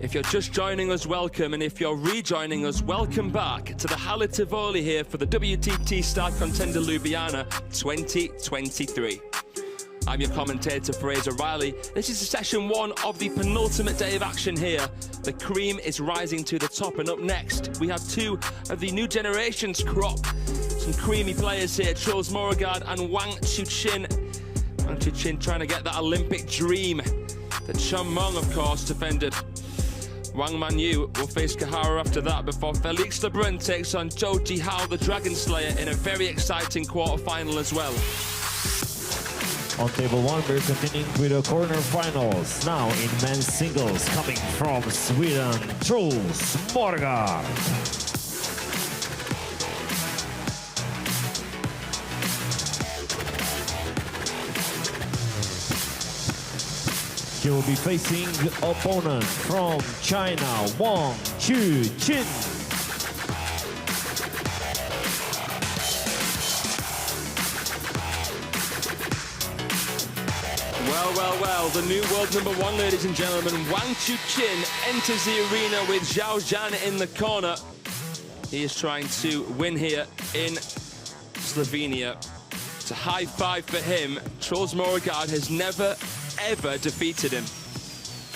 If you're just joining us, welcome, and if you're rejoining us, welcome back to the Halle Tivoli here for the WTT Star Contender Ljubljana 2023. I'm your commentator, Fraser Riley. This is session one of the penultimate day of action here. The cream is rising to the top, and up next, we have two of the new generation's crop. Some creamy players here, Truls Moregard and wangchuqin. wangchuqin trying to get that Olympic dream that Chen Meng, of course, defended. Wang Manyu will face Kahara after that before Felix Lebrun takes on Zhou Jihao, the Dragon Slayer, in a very exciting quarter-final as well. On table one, we're continuing with the quarter-finals. Now in men's singles, coming from Sweden, Truls Moregard. He will be facing opponent from China, wangchuqin. Well, the new world #1, ladies and gentlemen. wangchuqin enters the arena with Zhao Zhan in the corner. He is trying to win here in Slovenia. It's a high five for him. Truls Moregard has never, ever defeated him,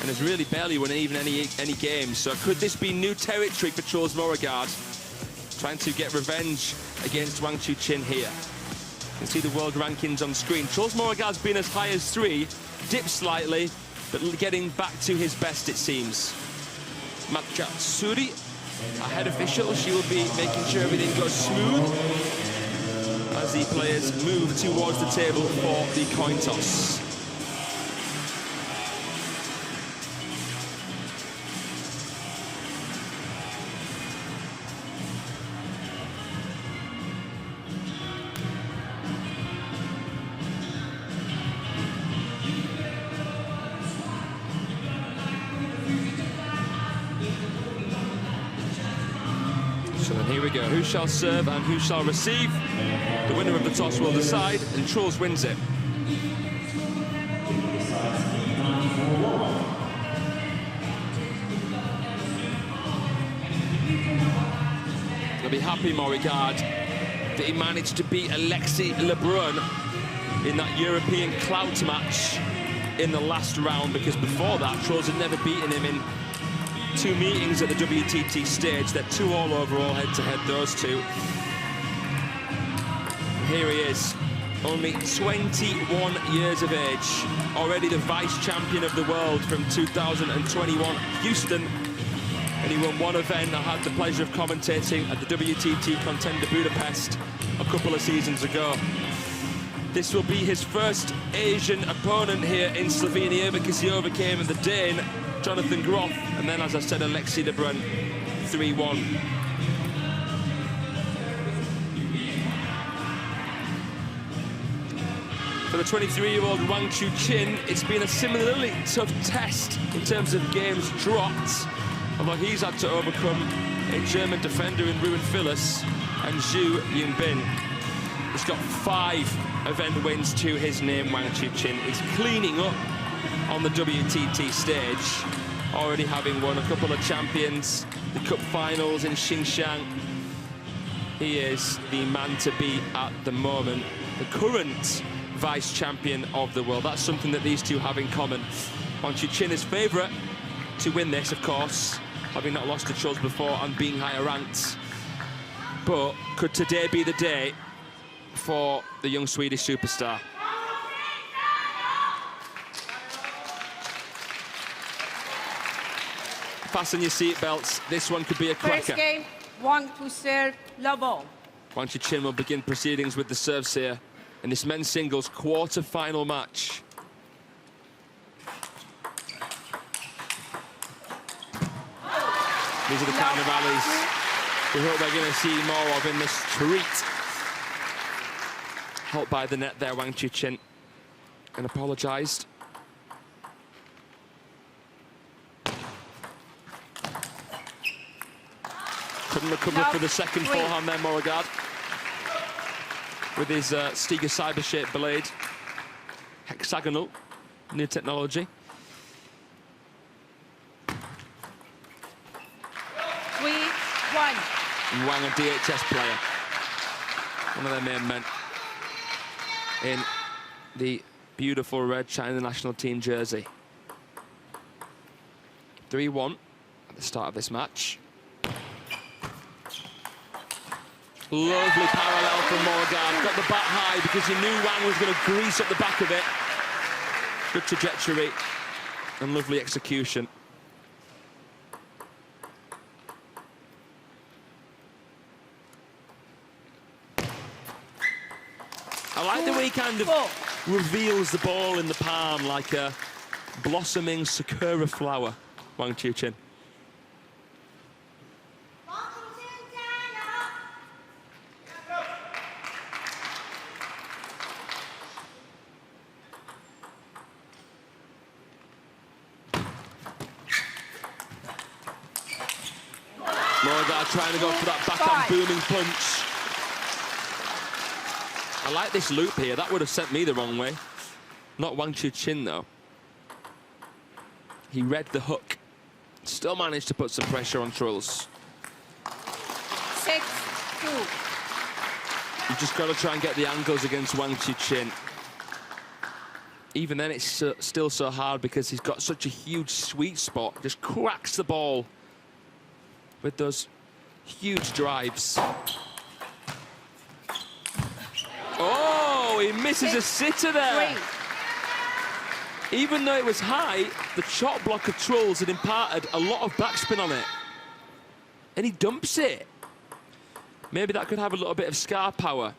and has really barely won even any games. So could this be new territory for Truls Moregard, trying to get revenge against wangchuqin here? You can see the world rankings on screen. Truls Moregard's been as high as 3, dipped slightly, but getting back to his best, it seems. Matja Suri, our head official, she will be making sure everything goes smooth as the players move towards the table for the coin toss. So then here we go. Who shall serve and who shall receive? The winner of the toss will decide, and Truls wins it. He'll be happy, Moregard, that he managed to beat Alexei Lebrun in that European clout match in the last round, because before that, Truls had never beaten him in 2 meetings at the WTT stage. They're 2-all overall head-to-head, those two. Here he is, only 21 years of age, already the vice champion of the world from 2021 Houston, and he won one event. I had the pleasure of commentating at the WTT Contender Budapest a couple of seasons ago. This will be his first Asian opponent here in Slovenia, because he overcame the Dane, Jonathan Groff, and then, as I said, Alexei Lebrun, 3-1. For the 23-year-old wangchuqin, it's been a similarly tough test in terms of games dropped, although he's had to overcome a German defender in Ruben Phillips and Zhu Yinbin. He's got 5 event wins to his name, wangchuqin. He's cleaning up on the WTT stage, already having won a couple of champions, the cup finals in Xinjiang. He is the man to beat at the moment, the current vice champion of the world. That's something that these two have in common. wangchuqin is favourite to win this, of course, having not lost to Truls before and being higher ranked. But could today be the day for the young Swedish superstar? Fasten your seatbelts. This one could be a cracker. First game, Wang to serve, Lobo. wangchuqin will begin proceedings with the serves here in this men's singles quarter-final match. These are the kind of rallies we hope we're going to see more of in the street. Helped by the net there, wangchuqin, and apologised. Couldn't recover for the second forehand there, Moregard, with his Stiga Cyber-shaped blade. Hexagonal, new technology. Wang, a DHS player. One of their main men in the beautiful red China national team jersey. 3-1 at the start of this match. Lovely parallel from Morgan. Got the bat high because he knew Wang was going to grease up the back of it. Good trajectory and lovely execution. I like the way he kind of reveals the ball in the palm like a blossoming sakura flower, wangchuqin. Morgan trying to go for that backhand booming punch. I like this loop here. That would have sent me the wrong way. Not wangchuqin though. He read the hook. Still managed to put some pressure on Truls. 6-2. You just got to try and get the angles against wangchuqin. Even then, it's still so hard because he's got such a huge sweet spot. Just cracks the ball with those huge drives. Oh, he misses a sitter there. Even though it was high, the chop block of Truls had imparted a lot of backspin on it. And he dumps it. Maybe that could have a little bit of scar power.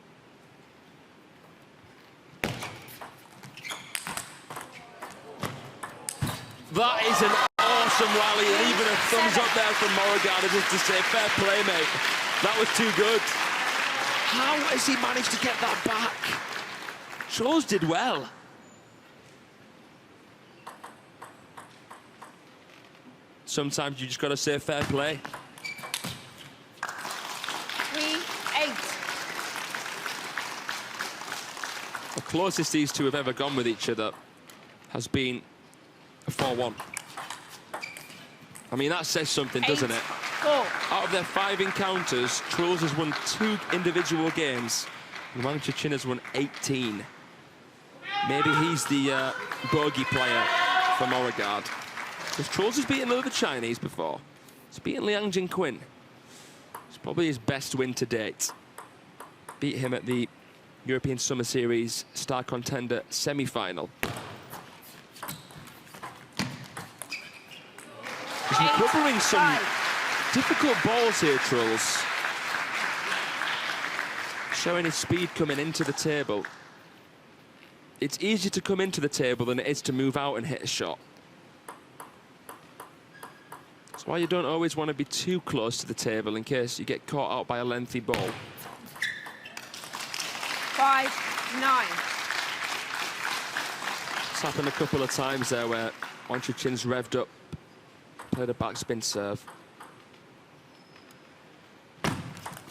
That is an awesome rally, and even a thumbs up there from Morgan just to say, fair play, mate. That was too good. How has he managed to get that back? Truls did well. Sometimes you just got to say fair play. 3-8. The closest these two have ever gone with each other has been a 4-1. I mean, that says something, doesn't it? 4. Out of their 5 encounters, Truls has won 2 individual games, and wangchuqin has won 18. Maybe he's the bogey player for Morgan. Because Truls has beaten other Chinese before. He's beaten Liang Jingquin. It's probably his best win to date. Beat him at the European Summer Series Star Contender semi-final. He's recovering some difficult balls here, Truls. Showing his speed coming into the table. It's easier to come into the table than it is to move out and hit a shot. That's why you don't always want to be too close to the table in case you get caught out by a lengthy ball. 5-9. It's happened a couple of times there where wangchuqin's revved up, played a backspin serve.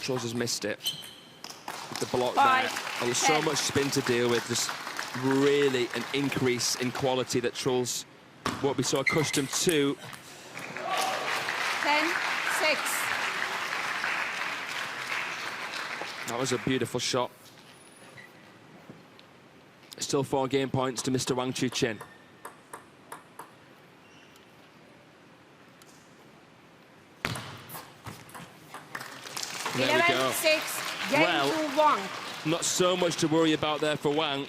Truls has missed it. With the block there. There was so much spin to deal with. Just really an increase in quality that Truls won't be so accustomed to. 10-6. That was a beautiful shot. Still 4 game points to Mr. wangchuqin. There we go. 11-6. Game to Wang. Not so much to worry about there for Wang.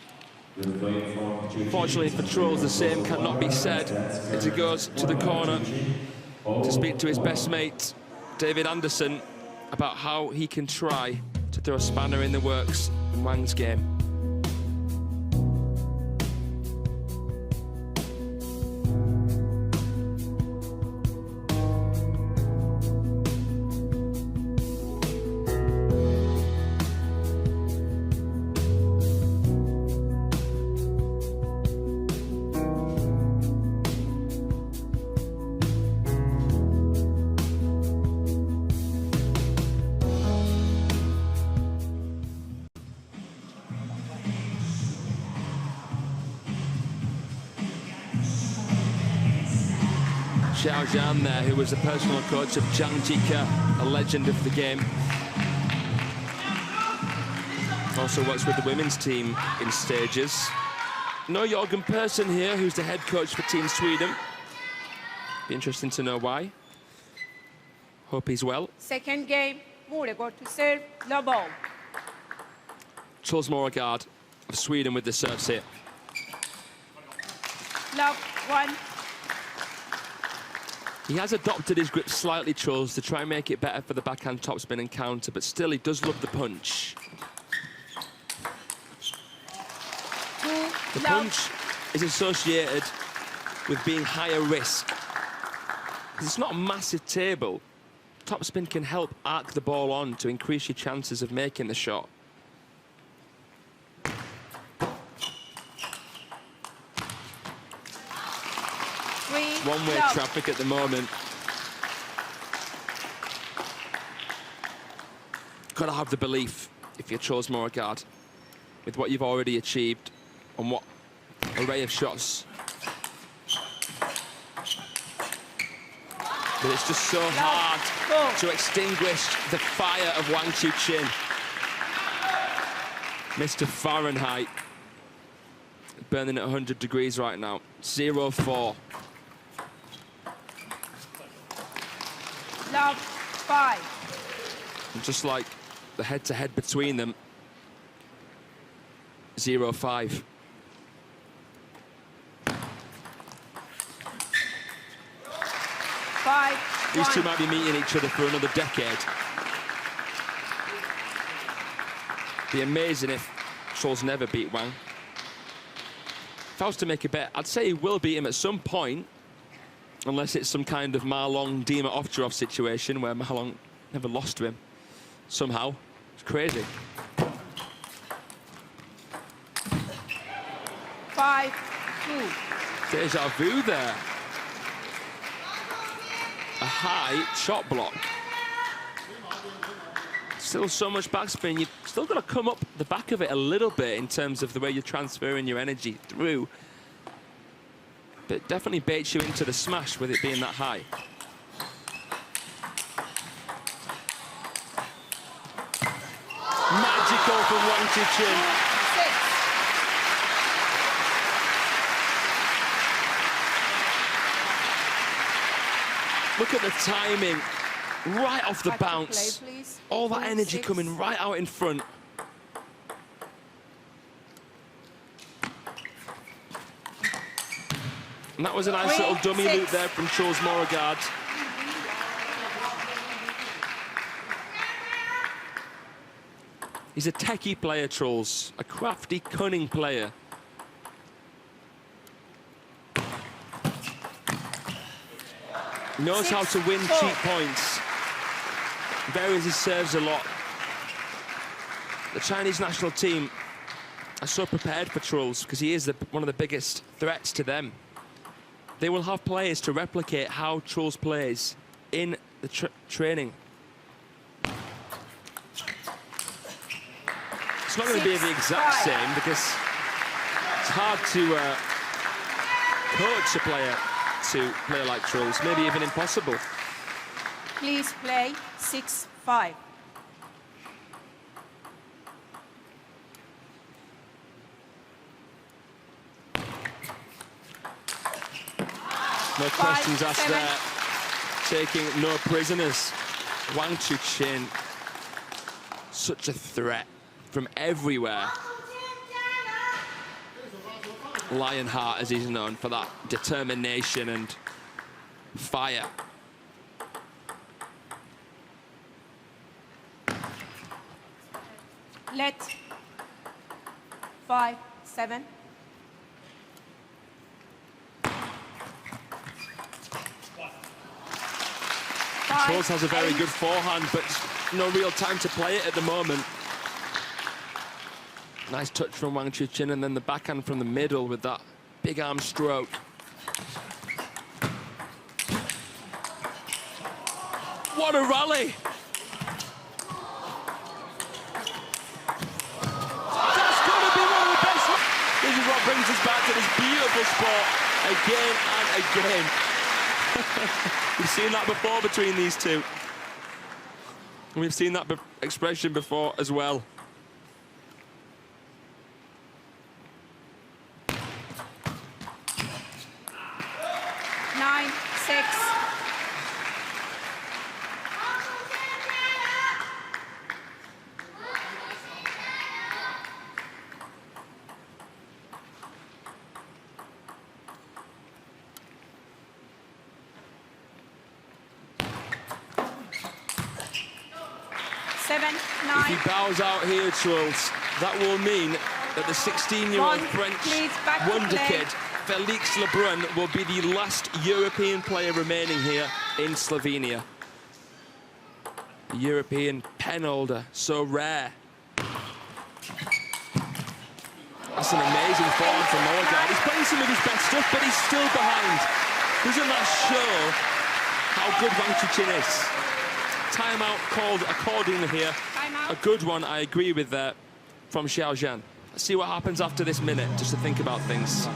Fortunately for Truls, the same cannot be said as he goes to the corner to speak to his best mate, David Anderson, about how he can try to throw a spanner in the works in Wang's game. Xiao Zhan there, who was the personal coach of Zhang Jike, a legend of the game. Also works with the women's team in stages. No Jörgen Persson here, who's the head coach for Team Sweden. Be interesting to know why. Hope he's well. Second game, Moregård to serve, no ball. Truls Moregård of Sweden with the serves here. Love 1. He has adopted his grip slightly, Truls, to try and make it better for the backhand topspin and counter, but still he does love the punch. The punch is associated with being higher risk. It's not a massive table. Topspin can help arc the ball on to increase your chances of making the shot. One-way traffic at the moment. Got to have the belief, if you're Truls Moregård, with what you've already achieved and what array of shots. But it's just so hard to extinguish the fire of wangchuqin. Mr. Fahrenheit. Burning at 100 degrees right now. 0-4. Love 5. And just like the head-to-head between them, 0-5. These two might be meeting each other for another decade. Be amazing if Truls never beat Wang. If I was to make a bet, I'd say he will beat him at some point, unless it's some kind of Marlon Dima Ovtcharov situation where Marlon never lost to him somehow. It's crazy. 5-2. Deja vu there. A high shot block. Still so much backspin. You've still got to come up the back of it a little bit in terms of the way you're transferring your energy through. But it definitely baits you into the smash with it being that high. Magical from wangchuqin. Look at the timing, right off the bounce. All that energy coming right out in front. And that was a nice little dummy loop there from Truls Moregård. He's a techie player, Truls, a crafty, cunning player. Knows how to win cheap points. Varies his serves a lot. The Chinese national team are so prepared for Truls because he is one of the biggest threats to them. They will have players to replicate how Truls plays in the training. It's not going to be the exact same because it's hard to coach a player to play like Truls, maybe even impossible. Please play 6-5. No questions asked there. Taking no prisoners. wangchuqin, such a threat from everywhere. Lionheart, as he's known for that determination and fire. Let 5-7. Truls has a very good forehand, but no real time to play it at the moment. Nice touch from wangchuqin, and then the backhand from the middle with that big arm stroke. What a rally! That's got to be one of the best. This is what brings us back to this beautiful sport again and again. We've seen that before between these two. And we've seen that expression before as well. Nine, 6. Seven, If he 9. bows out here, Truls, that will mean that the 16-year-old One, French please, back to wonder play. kid, Felix Lebrun, will be the last European player remaining here in Slovenia. A European pen holder, so rare. That's an amazing form from Morgan. He's playing some of his best stuff, but he's still behind. Doesn't that show how good wangchuqin is? Timeout called accordingly here. Timeout. A good one, I agree with that, from Xiao Zhan. Let's see what happens after this minute, just to think about things.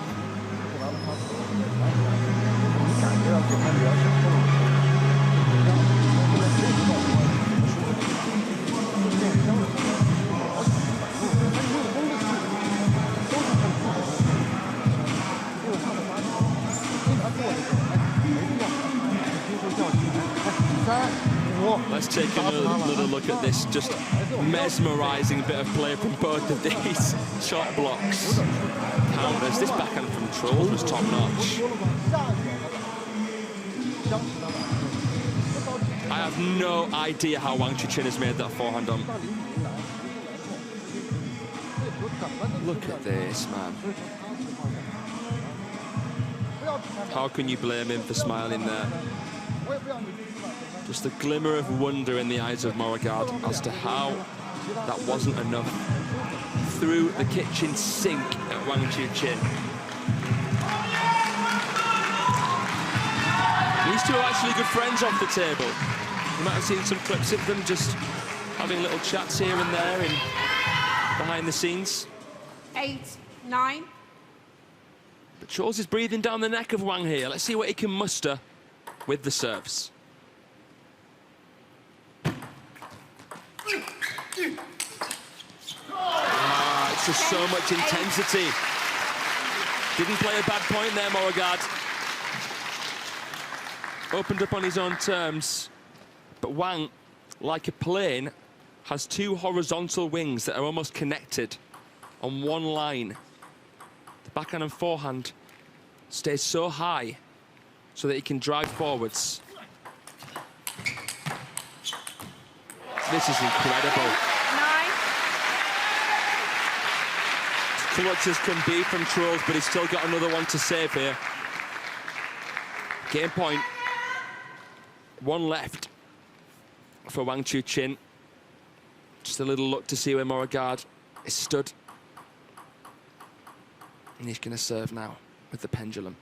Let's take another look at this just mesmerising bit of play from both of these shot blocks. Counters. This backhand from Truls was top notch. I have no idea how wangchuqin has made that forehand on. Look at this, man. How can you blame him for smiling there? Just a glimmer of wonder in the eyes of Moragard as to how that wasn't enough. Through the kitchen sink at wangchuqin. These two are actually good friends off the table. You might have seen some clips of them just having little chats here and there in behind the scenes. 8, 9. But Truls is breathing down the neck of Wang here. Let's see what he can muster with the serves. It's just so much intensity. Didn't play a bad point there, Moragard. Opened up on his own terms. But Wang, like a plane, has two horizontal wings that are almost connected on one line. The backhand and forehand stays so high so that he can drive forwards. This is incredible. 9. Clutch as can be from Truls, but he's still got another one to save here. Game point. One left for wangchuqin. Just a little look to see where Moragard is stood. And he's going to serve now with the pendulum.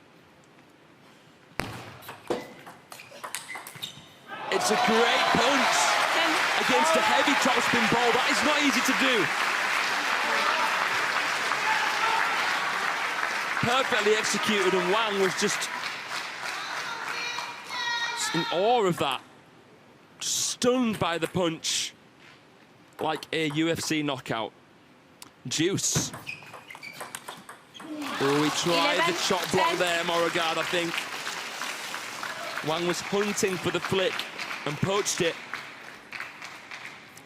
It's a great punch against a heavy topspin ball. That is not easy to do. Perfectly executed, and Wang was just in awe of that. Stunned by the punch, like a UFC knockout. Juice. Oh, he tried 11, the shot block 10. there, Moragard, I think. Wang was hunting for the flick and poached it.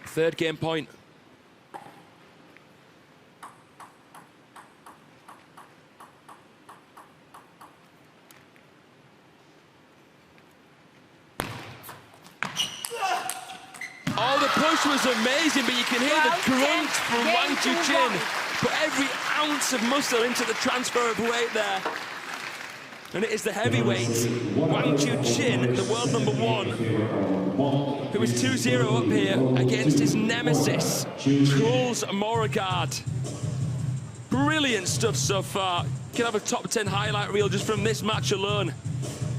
Third game point. Oh, the push was amazing, but you can hear the grunt from wangchuqin. Put every ounce of muscle into the transfer of weight there. And it is the heavyweight, wangchuqin, the world #1, who is 2-0 up here against his nemesis, Truls Moragard. Brilliant stuff so far. Can have a top 10 highlight reel just from this match alone.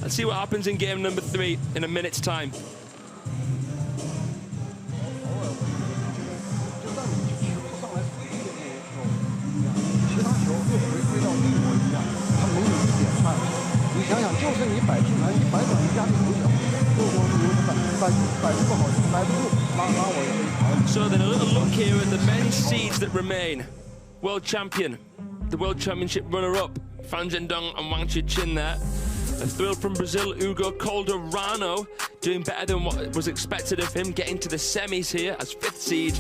Let's see what happens in game number 3 in a minute's time. 想想，就是你摆平台，你摆短一下就不小，做光是摆不好，摆不住，拉我也可以。So then a little look here at the men's seeds that remain. World champion, the World Championship runner-up, Fan Zhendong and wangchuqin there. A thrill from Brazil, Hugo Calderano, doing better than what was expected of him, getting to the semis here as 5th seed.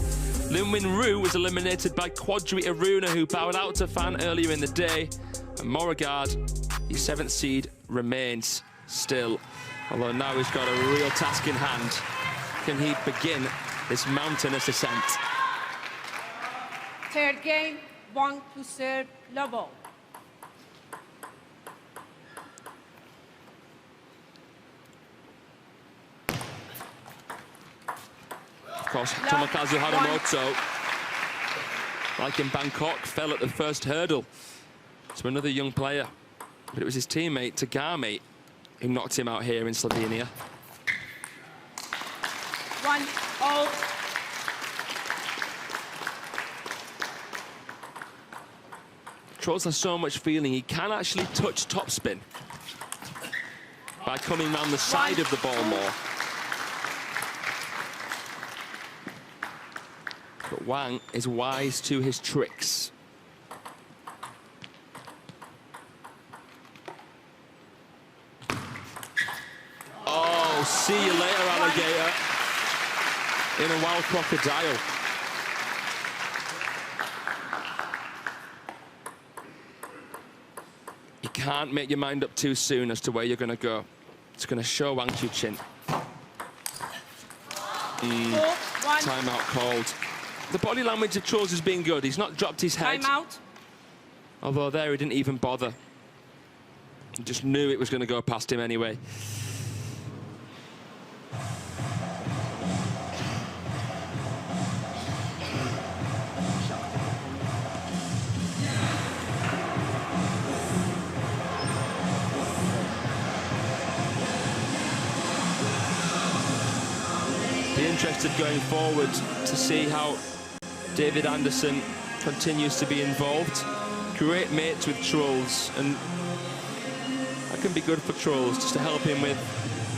Lin Ru was eliminated by Quadri Aruna, who bowed out to Fan earlier in the day. And Morigard, his 7th seed, remains still. Although now he's got a real task in hand. Can he begin this mountainous ascent? Third game, Wang to serve level. Of course, Tomokazu Haramoto, like in Bangkok, fell at the first hurdle to another young player. But it was his teammate, Tagami, who knocked him out here in Slovenia. 1-0. Trolls has so much feeling, he can actually touch topspin by coming round the side of the ball more. But Wang is wise to his tricks. Oh, see you later, alligator. In a wild crocodile. You can't make your mind up too soon as to where you're going to go. It's going to show wangchuqin. Timeout called. The body language of Trolls has been good. He's not dropped his head. Timeout. Although there he didn't even bother. He just knew it was going to go past him anyway. Be interested going forward to see how David Anderson continues to be involved. Great mates with Trolls, and that can be good for Trolls, just to help him with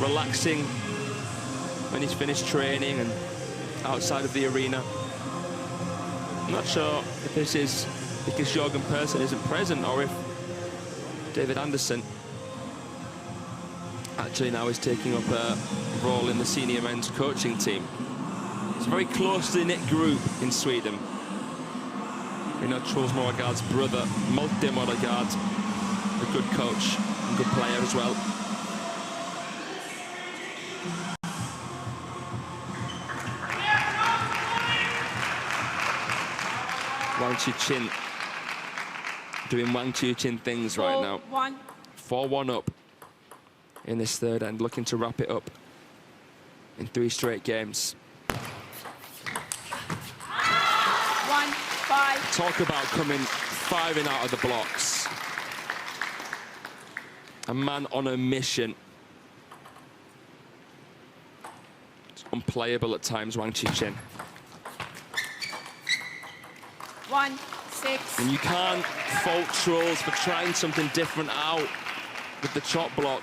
relaxing when he's finished training and outside of the arena. I'm not sure if this is because Jorgen Persson isn't present or if David Anderson actually now is taking up a role in the senior men's coaching team. It's a very closely knit group in Sweden. We know Trolls Morigard's brother, Malte Morigard, a good coach and good player as well. wangchuqin doing wangchuqin things right now. 4-1 up in this third end, looking to wrap it up in 3 straight games. 1-5. Talk about coming firing out of the blocks. A man on a mission. It's unplayable at times, wangchuqin. 1-6. And you can't fault Trolls for trying something different out with the chop block.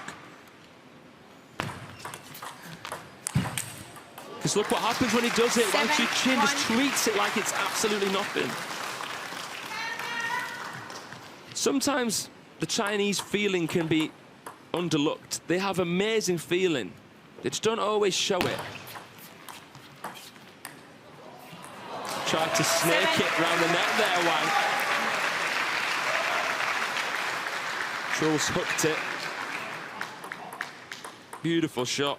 Because look what happens when he does it. wangchuqin just treats it like it's absolutely nothing. Sometimes the Chinese feeling can be underlooked. They have amazing feeling. They just don't always show it. Tried to snake it round the net there, Wang. Trolls hooked it. Beautiful shot.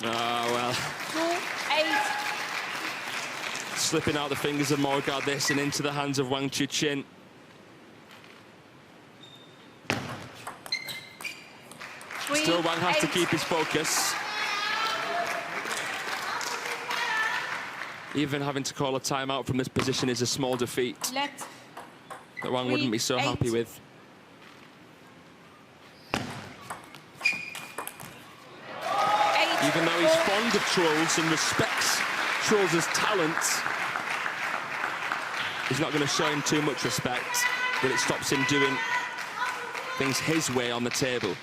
Ah, well. 2-8. Slipping out the fingers of Morigard this and into the hands of wangchuqin. Still, Wang has to keep his focus. Even having to call a timeout from this position is a small defeat Let that Wang wouldn't be so happy with. Even though he's fond of Trolls and respects Trolls' talents, He's not going to show him too much respect, but it stops him doing things his way on the table.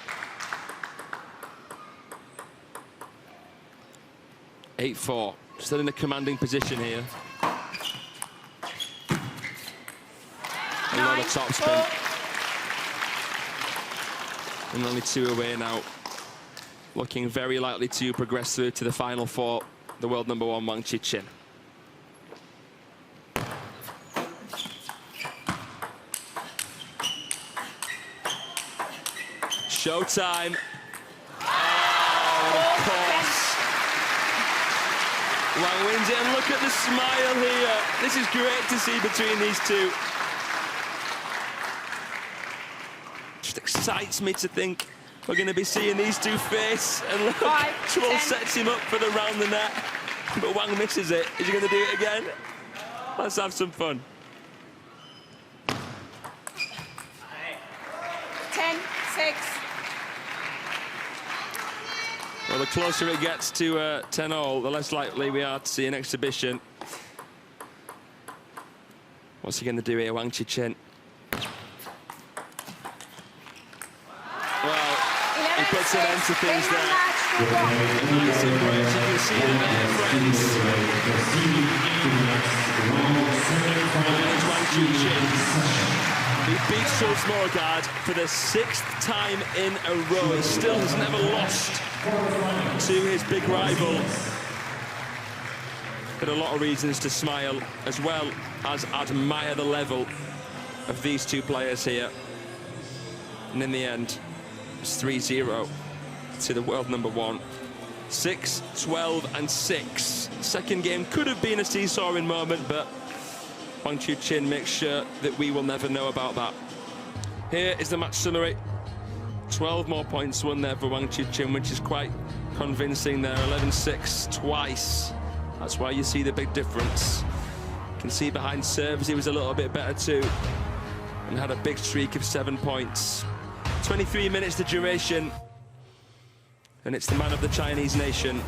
8-4, still in a commanding position here. Another topspin. And only 2 away now. Looking very likely to progress through to the final 4, the world number 1, wangchuqin. Showtime. Oh, of course. Wang wins it, and look at the smile here. This is great to see between these two. Just excites me to think we're going to be seeing these two face, and look, Troll sets him up for the round the net, but Wang misses it. Is he going to do it again? Let's have some fun. 10-6. Well, the closer it gets to 10-all, the less likely we are to see an exhibition. What's he going to do here, wangchuqin? Well, he puts an end to things there. Nice embrace, you can see it there, friends. And it's wangchuqin, who beats Schultz Morgard for the 6th time in a row. He still has never lost to his big rival. But a lot of reasons to smile, as well as admire the level of these two players here. And in the end, it's 3-0 to the world number 1. 6, 12, and 6. Second game could have been a seesawing moment, but wangchuqin makes sure that we will never know about that. Here is the match summary. 12 more points won there for wangchuqin, which is quite convincing there. 11-6 twice. That's why you see the big difference. You can see behind serves he was a little bit better too, and had a big streak of 7 points. 23 minutes the duration, and it's the man of the Chinese nation,